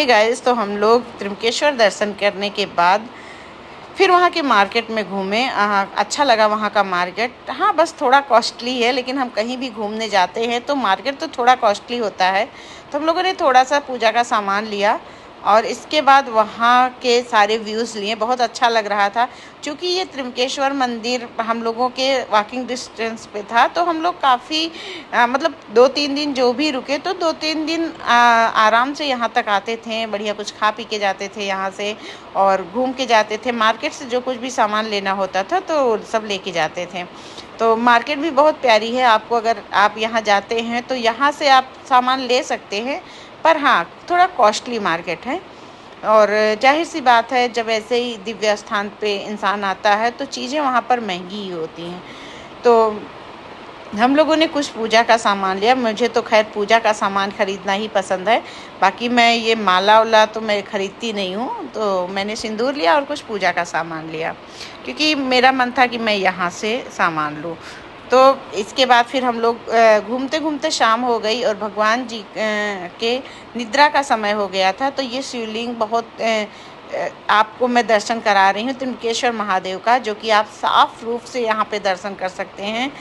Hey guys, तो हम लोग त्र्यंबकेश्वर दर्शन करने के बाद फिर वहाँ के मार्केट में घूमे। अच्छा लगा वहाँ का मार्केट। हाँ, बस थोड़ा कॉस्टली है, लेकिन हम कहीं भी घूमने जाते हैं तो मार्केट तो थोड़ा कॉस्टली होता है। तो हम लोगों ने थोड़ा सा पूजा का सामान लिया और इसके बाद वहाँ के सारे व्यूज़ लिए। बहुत अच्छा लग रहा था। क्योंकि ये त्र्यंबकेश्वर मंदिर हम लोगों के वॉकिंग डिस्टेंस पे था, तो हम लोग काफ़ी मतलब 2-3 दिन जो भी रुके, तो 2-3 दिन आराम से यहाँ तक आते थे। बढ़िया कुछ खा पी के जाते थे यहाँ से और घूम के जाते थे। मार्केट से जो कुछ भी सामान लेना होता था तो सब लेके जाते थे। तो मार्केट भी बहुत प्यारी है। आपको अगर आप यहाँ जाते हैं तो यहाँ से आप सामान ले सकते हैं, पर हाँ, थोड़ा कॉस्टली मार्केट है। और जाहिर सी बात है, जब ऐसे ही दिव्य स्थान पे इंसान आता है तो चीज़ें वहाँ पर महंगी ही होती हैं। तो हम लोगों ने कुछ पूजा का सामान लिया। मुझे तो खैर पूजा का सामान ख़रीदना ही पसंद है। बाकी मैं ये माला वाला तो मैं ख़रीदती नहीं हूँ, तो मैंने सिंदूर लिया और कुछ पूजा का सामान लिया, क्योंकि मेरा मन था कि मैं यहाँ से सामान लूँ। तो इसके बाद फिर हम लोग घूमते घूमते शाम हो गई और भगवान जी के निद्रा का समय हो गया था। तो ये शिवलिंग बहुत आपको मैं दर्शन करा रही हूँ त्र्यंबकेश्वर महादेव का, जो कि आप साफ रूप से यहाँ पे दर्शन कर सकते हैं।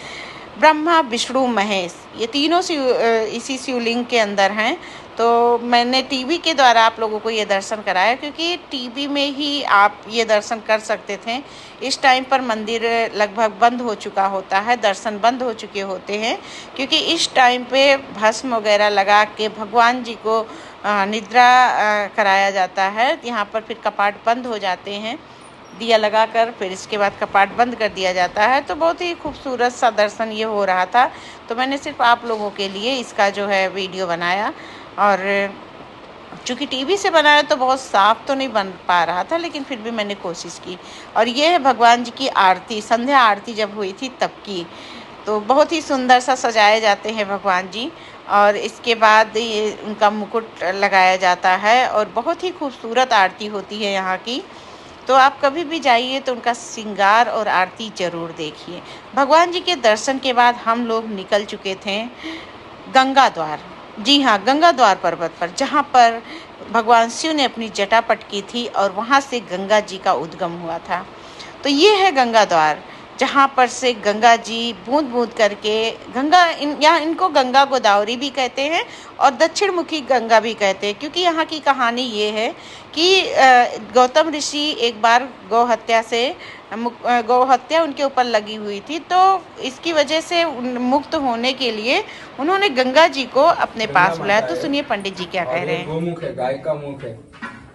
ब्रह्मा, विष्णु, महेश, ये तीनों इसी शिवलिंग के अंदर हैं। तो मैंने टीवी के द्वारा आप लोगों को ये दर्शन कराया, क्योंकि टीवी में ही आप ये दर्शन कर सकते थे। इस टाइम पर मंदिर लगभग बंद हो चुका होता है, दर्शन बंद हो चुके होते हैं, क्योंकि इस टाइम पे भस्म वगैरह लगा के भगवान जी को निद्रा कराया जाता है। यहाँ पर फिर कपाट बंद हो जाते हैं दिया लगाकर, फिर इसके बाद कपाट बंद कर दिया जाता है। तो बहुत ही खूबसूरत सा दर्शन ये हो रहा था। तो मैंने सिर्फ आप लोगों के लिए इसका जो है वीडियो बनाया। और चूँकि टीवी से बनाया तो बहुत साफ तो नहीं बन पा रहा था, लेकिन फिर भी मैंने कोशिश की। और ये है भगवान जी की आरती, संध्या आरती जब हुई थी तब की। तो बहुत ही सुंदर सा सजाए जाते हैं भगवान जी। और इसके बाद ये उनका मुकुट लगाया जाता है और बहुत ही खूबसूरत आरती होती है यहाँ की। तो आप कभी भी जाइए तो उनका श्रृंगार और आरती ज़रूर देखिए। भगवान जी के दर्शन के बाद हम लोग निकल चुके थे गंगा द्वार। जी हाँ, गंगा द्वार पर्वत पर, जहाँ पर भगवान शिव ने अपनी जटा पटकी थी और वहाँ से गंगा जी का उद्गम हुआ था। तो ये है गंगा द्वार, जहाँ पर से गंगा जी बूंद बूंद करके यहाँ इनको गंगा गोदावरी भी कहते हैं और दक्षिण मुखी गंगा भी कहते हैं। क्योंकि यहाँ की कहानी ये है कि गौतम ऋषि एक बार गौ हत्या उनके ऊपर लगी हुई थी, तो इसकी वजह से मुक्त होने के लिए उन्होंने गंगा जी को अपने पास बुलाया। तो सुनिए पंडित जी क्या कह रहे हैं। गोमुख है, गाय का मुख है।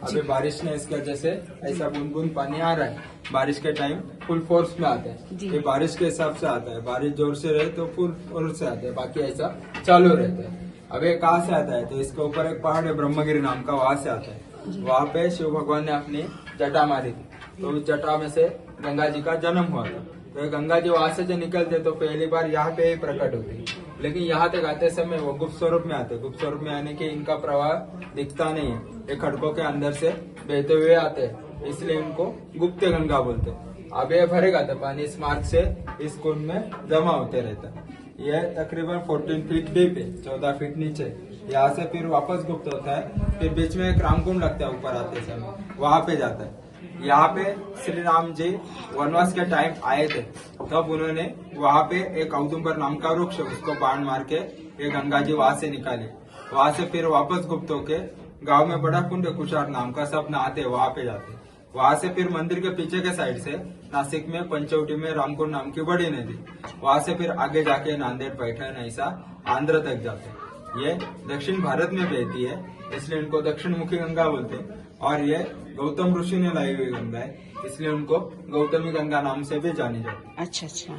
अभी बारिश ने इसकी वजह से ऐसा बूंद बूंद पानी आ रहा है। बारिश के टाइम फुल फोर्स में आता है, ये बारिश के हिसाब से आता है। बारिश जोर से रहे तो फुल फोर्स से आता है, बाकी ऐसा चालू रहता है। अब ये कहाँ से आता है, तो इसके ऊपर एक पहाड़ है ब्रह्मगिरी नाम का, वहां से आता है। वहां पे शिव भगवान ने अपनी जटा मारी थी, तो उस जटा में से गंगा जी का जन्म हुआ था। तो गंगा जी वहां से जो निकलते तो पहली बार यहाँ पे ही प्रकट होती, लेकिन यहाँ तक आते समय वो गुप्त स्वरूप में आते। गुप्त स्वरूप में आने के इनका प्रवाह दिखता नहीं है, ये खड़कों के अंदर से बहते हुए आते हैं, इसलिए इनको गुप्त गंगा बोलते हैं। अब ये भरेगा तो पानी इस मार्ग से इस कुंड में जमा होते रहता है। यह तकरीबन 14 फीट डीप है, 14 फीट नीचे। यहाँ से फिर वापस गुप्त होता है, फिर बीच में एक रामकुंड लगता है ऊपर आते समय, वहां पे जाता है। यहाँ पे श्री राम जी वनवास के टाइम आए थे, तब उन्होंने वहां पे एक औदुंबर नाम का वृक्ष, उसको बाण मार के ये गंगा जी वहां से निकाली। वहां से फिर वापस गुप्त होके गांव में बड़ा कुंड कुशार नाम का, सब नहाते वहां पे जाते। वहां से फिर मंदिर के पीछे के साइड से नासिक में पंचवटी में रामकुंड नाम की बड़ी नदी, वहां से फिर आगे जाके नांदेड़, पैठण, ऐसा आंध्र तक जाते। ये दक्षिण भारत में बहती है, इसलिए इनको दक्षिण मुखी गंगा बोलते हैं। और ये गौतम ऋषि ने लाई हुई गंगा है, इसलिए उनको गौतमी गंगा नाम से भी जानी जाती है। अच्छा अच्छा।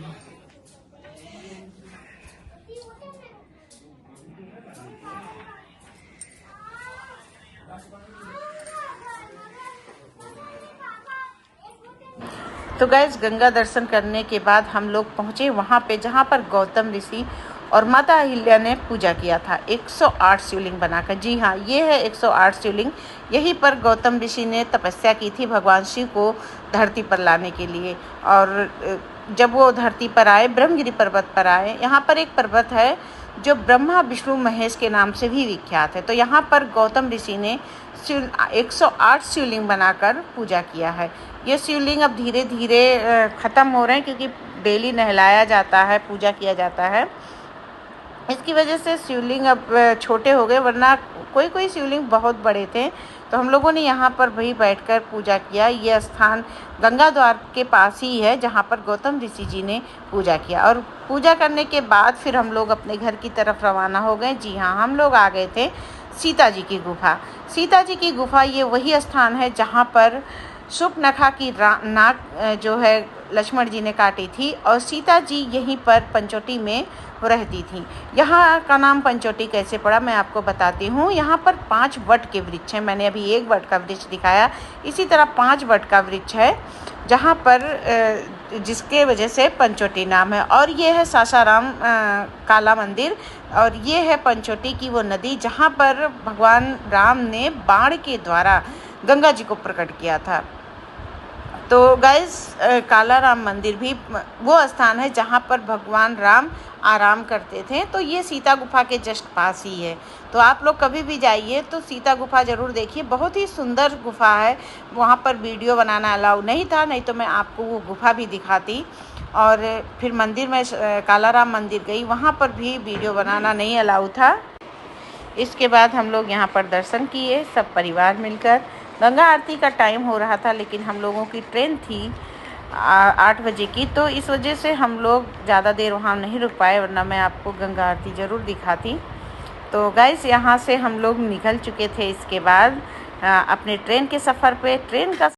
तो गैस, गंगा दर्शन करने के बाद हम लोग पहुँचे वहाँ पे जहाँ पर गौतम ऋषि और माता अहिल्या ने पूजा किया था 108 शिवलिंग बनाकर। जी हाँ, ये है 108 शिवलिंग। यहीं पर गौतम ऋषि ने तपस्या की थी भगवान शिव को धरती पर लाने के लिए। और जब वो धरती पर आए, ब्रह्मगिरी पर्वत पर आए, यहाँ पर एक पर्वत है जो ब्रह्मा विष्णु महेश के नाम से भी विख्यात है। तो यहाँ पर गौतम ऋषि ने 108 शिवलिंग बनाकर पूजा किया है। ये शिवलिंग अब धीरे धीरे ख़त्म हो रहे हैं, क्योंकि डेली नहलाया जाता है, पूजा किया जाता है। इसकी वजह से शिवलिंग अब छोटे हो गए, वरना कोई कोई शिवलिंग बहुत बड़े थे। तो हम लोगों ने यहाँ पर भी बैठकर पूजा किया। ये स्थान गंगा द्वार के पास ही है, जहाँ पर गौतम ऋषि जी ने पूजा किया। और पूजा करने के बाद फिर हम लोग अपने घर की तरफ रवाना हो गए। जी हाँ, हम लोग आ गए थे सीता जी की गुफा। सीता जी की गुफा ये वही स्थान है जहाँ पर शूर्पणखा की नाक जो है लक्ष्मण जी ने काटी थी, और सीता जी यहीं पर पंचवटी में रहती थी। यहाँ का नाम पंचवटी कैसे पड़ा मैं आपको बताती हूँ। यहाँ पर 5 वट के वृक्ष हैं। मैंने अभी 1 वट का वृक्ष दिखाया, इसी तरह 5 वट का वृक्ष है जहाँ पर जिसके वजह से पंचवटी नाम है। और ये है सासाराम काला मंदिर, और ये है पंचवटी की वो नदी जहाँ पर भगवान राम ने बाण के द्वारा गंगा जी को प्रकट किया था। तो गाइस, काला राम मंदिर भी वो स्थान है जहाँ पर भगवान राम आराम करते थे। तो ये सीता गुफा के जस्ट पास ही है। तो आप लोग कभी भी जाइए तो सीता गुफा ज़रूर देखिए, बहुत ही सुंदर गुफा है। वहाँ पर वीडियो बनाना अलाउ नहीं था, नहीं तो मैं आपको वो गुफा भी दिखाती। और फिर मंदिर में काला राम मंदिर गई, वहाँ पर भी वीडियो बनाना नहीं अलाउ था। इसके बाद हम लोग यहाँ पर दर्शन किए सब परिवार मिलकर। गंगा आरती का टाइम हो रहा था, लेकिन हम लोगों की ट्रेन थी 8 बजे की, तो इस वजह से हम लोग ज़्यादा देर वहाँ नहीं रुक पाए, वरना मैं आपको गंगा आरती ज़रूर दिखाती। तो गाइस, यहाँ से हम लोग निकल चुके थे इसके बाद अपने ट्रेन के सफ़र पे। ट्रेन का